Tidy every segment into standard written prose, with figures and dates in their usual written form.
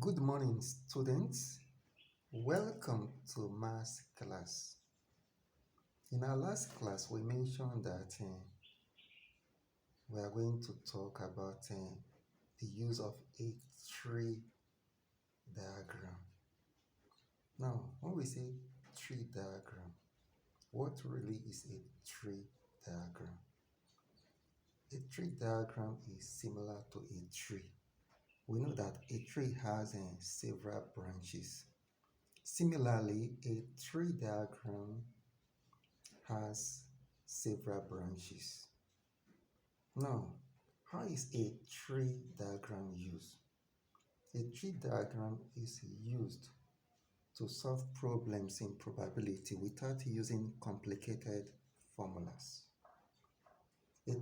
Good morning, students. Welcome to math class. In our last class, we mentioned that we are going to talk about the use of a tree diagram. Now, when we say tree diagram, what really is a tree diagram? A tree diagram is similar to a tree. We know that a tree has several branches. Similarly, a tree diagram has several branches. Now, how is a tree diagram used? A tree diagram is used to solve problems in probability without using complicated formulas. A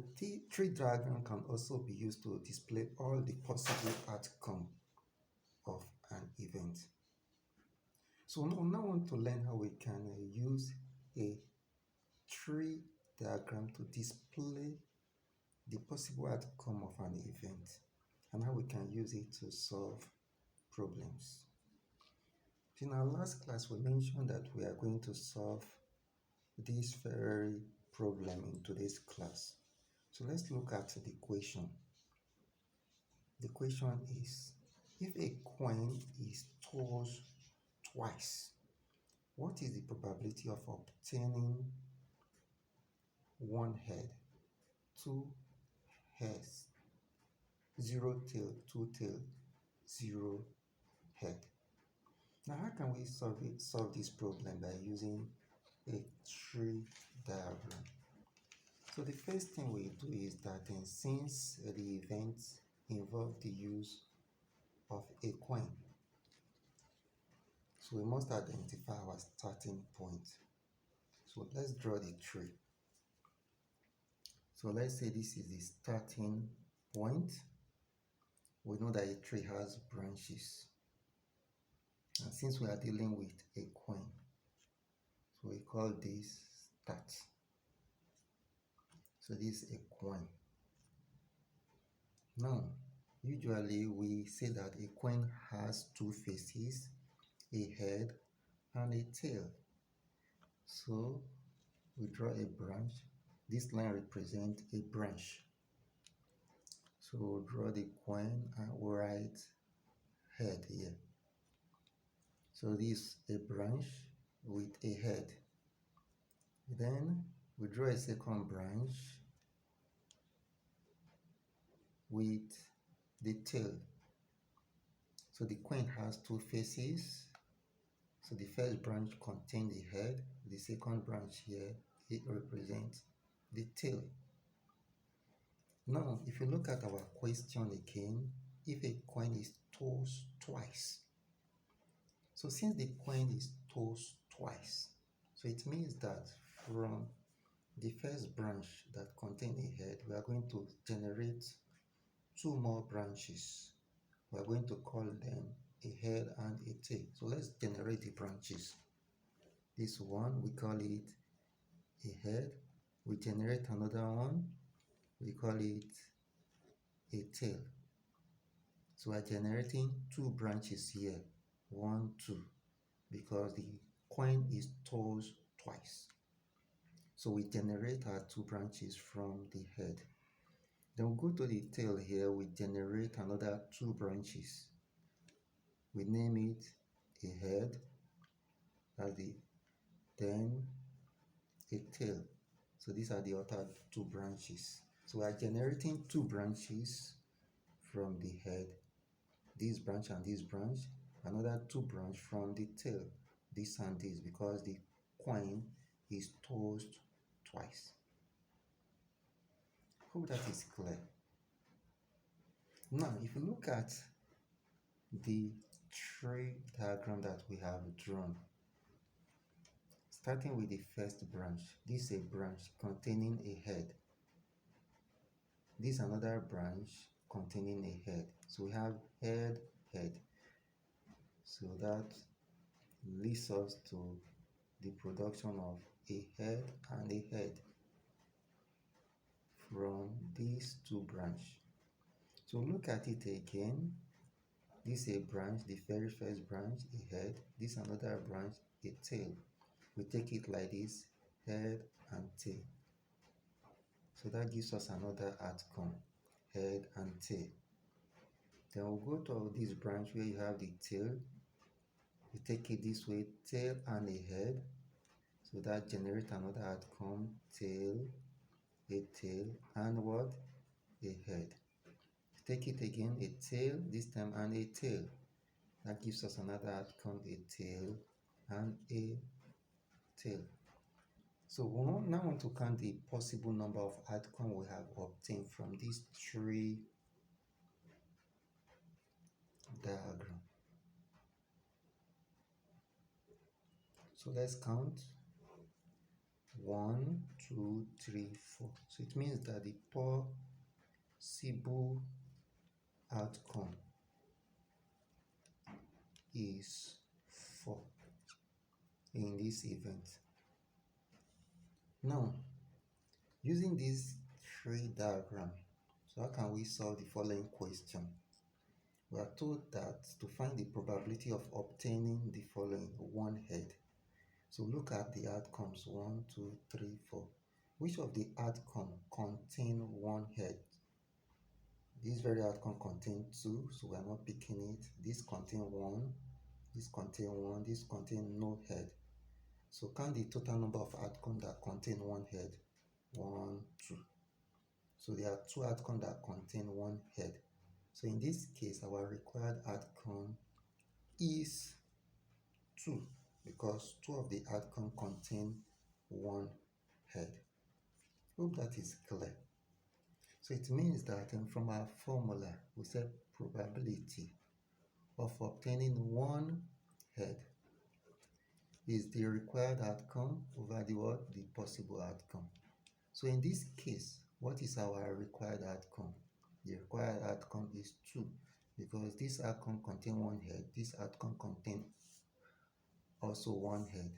tree diagram can also be used to display all the possible outcomes of an event. So now I want to learn how we can use a tree diagram to display the possible outcome of an event and how we can use it to solve problems. In our last class, we mentioned that we are going to solve this very problem in today's class. So let's look at the question. The question is, if a coin is tossed twice, what is the probability of obtaining one head, two heads, zero tail, two tail, zero head? Now, how can we solve this problem by using a tree diagram? So the first thing we do is that since the event involves the use of a coin, so we must identify our starting point. So let's draw the tree. So let's say this is the starting point. We know that a tree has branches. And since we are dealing with a coin, so we call this start. So this is a coin. Now, usually we say that a coin has two faces, a head and a tail. So we draw a branch. This line represents a branch. So we'll draw the coin and we'll write head here. So this is a branch with a head. Then we draw a second branch with the tail. So the coin has two faces. So the first branch contains the head. The second branch here, it represents the tail. Now, if you look at our question again, if a coin is tossed twice. So since the coin is tossed twice, so it means that from the first branch that contains a head, we are going to generate two more branches. We are going to call them a head and a tail. So let's generate the branches. This one, we call it a head. We generate another one, we call it a tail. So we are generating two branches here, 1, 2, because the coin is tossed twice. So we generate our two branches from the head. Then we go to the tail here, we generate another two branches. We name it a head, then a tail. So these are the other two branches. So we are generating two branches from the head, this branch and this branch, another two branch from the tail, this and this, because the coin is tossed twice. Hope that is clear. Now, if you look at the tree diagram that we have drawn, starting with the first branch, this is a branch containing a head. This is another branch containing a head. So we have head, head. So that leads us to the production of a head and a head from these two branches. So look at it again. This is a branch, the very first branch, a head. This another branch, a tail. We take it like this, head and tail. So that gives us another outcome, head and tail. Then we'll go to this branch where you have the tail. We take it this way, tail and a head. So that generates another outcome, tail, a tail, and what? A head. Take it again, a tail, this time and a tail. That gives us another outcome, a tail and a tail. So we now want to count the possible number of outcomes we have obtained from these three diagrams. So let's count. 1, 2, 3, 4. So it means that the possible outcome is 4 in this event. Now, using these three diagrams, so how can we solve the following question? We are told that to find the probability of obtaining the following: one head. So look at the outcomes 1, 2, 3, 4. Which of the outcomes contain one head? This very outcome contains 2, so we are not picking it. This contains 1, this contains 1, this contains no head. So count the total number of outcomes that contain one head. 1, 2. So there are 2 outcomes that contain one head. So in this case, our required outcome is 2, because 2 of the outcomes contain one head. Hope that is clear. So it means that from our formula, we said probability of obtaining one head is the required outcome over the possible outcome. So in this case, what is our required outcome? The required outcome is 2, because this outcome contains one head, this outcome contains also one head.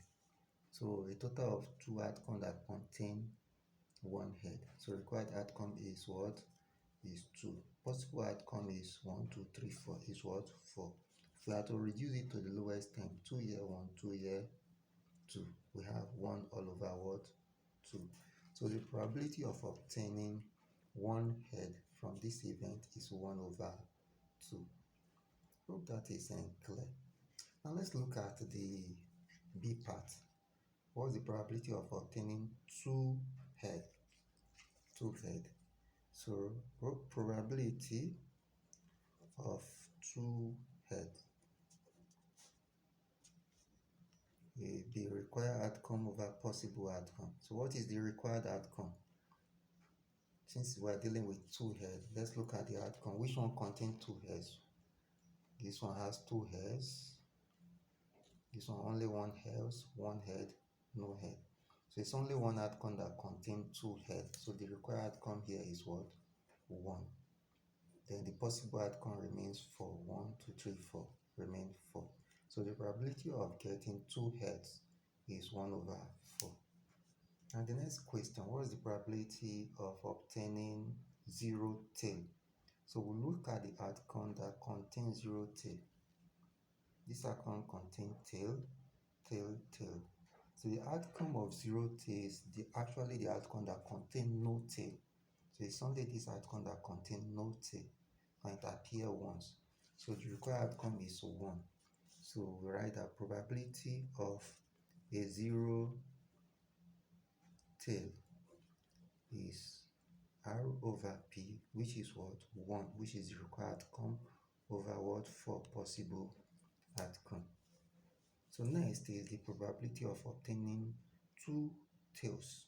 So a total of 2 outcomes that contain one head. So required outcome is what? Is 2. Possible outcome is 1, 2, 3, 4 is what? 4. If we are to reduce it to the lowest term, 2 here, 1, 2 here, 2. We have 1 all over what? 2. So the probability of obtaining one head from this event is 1 over 2. Hope that is clear. Now let's look at the B part. What's the probability of obtaining 2 head? 2 head. So probability of 2 head, the required outcome over possible outcome. So what is the required outcome? Since we are dealing with 2 heads, let's look at the outcome. Which one contains 2 heads? This one has 2 heads. This one only 1 head, no head. So it's only one outcome that contains 2 heads. So the required outcome here is what? 1. Then the possible outcome remains 4. 1, 2, 3, 4 remain 4. So the probability of getting 2 heads is 1 over 4. And the next question, what is the probability of obtaining 0 tail? So we'll look at the outcome that contains 0 tail. This outcome contains tail, tail, tail. So the outcome of 0 tail is actually the outcome that contains no tail. So it's only this outcome that contains no tail, and it appears once. So the required outcome is 1. So we write that probability of a 0 tail is R over P, which is what? 1, which is the required outcome, over what? 4 possible outcome. So next is the probability of obtaining 2 tails.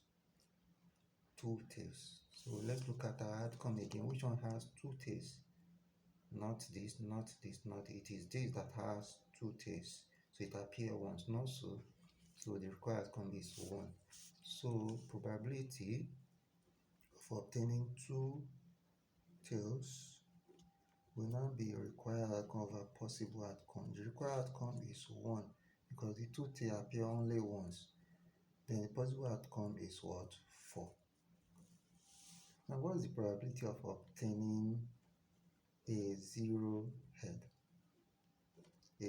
2 tails. So let's look at our outcome again. Which one has 2 tails? Not this, not this, not it is this that has 2 tails. So it appears once, not so. So the required outcome is 1. So probability of obtaining 2 tails will now be required outcome over possible outcome. The required outcome is 1, because the 2 tails appear only once. Then the possible outcome is what? 4. Now what is the probability of obtaining a 0 head?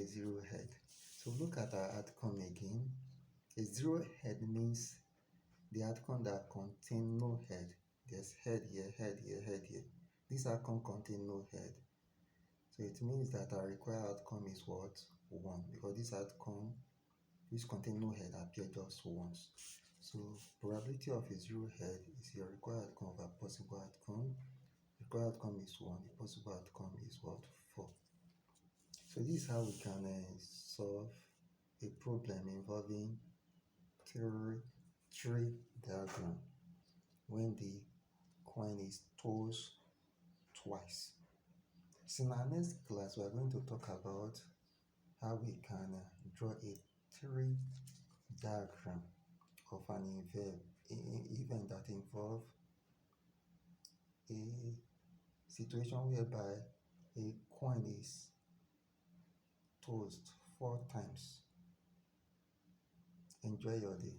a zero head. So look at our outcome again. A zero head means the outcome that contain no head. There's head here, head here, head here. This outcome contain no head. So it means that our required outcome is what? 1. Because this outcome which contain no head appear just once. So probability of a zero head is your required outcome of a possible outcome. Required outcome is 1. The possible outcome is what? 4. So this is how we can solve a problem involving tree diagram when the coin is tossed twice. So in our next class, we are going to talk about how we can draw a tree diagram of an event that involves a situation whereby a coin is tossed 4 times. Enjoy your day.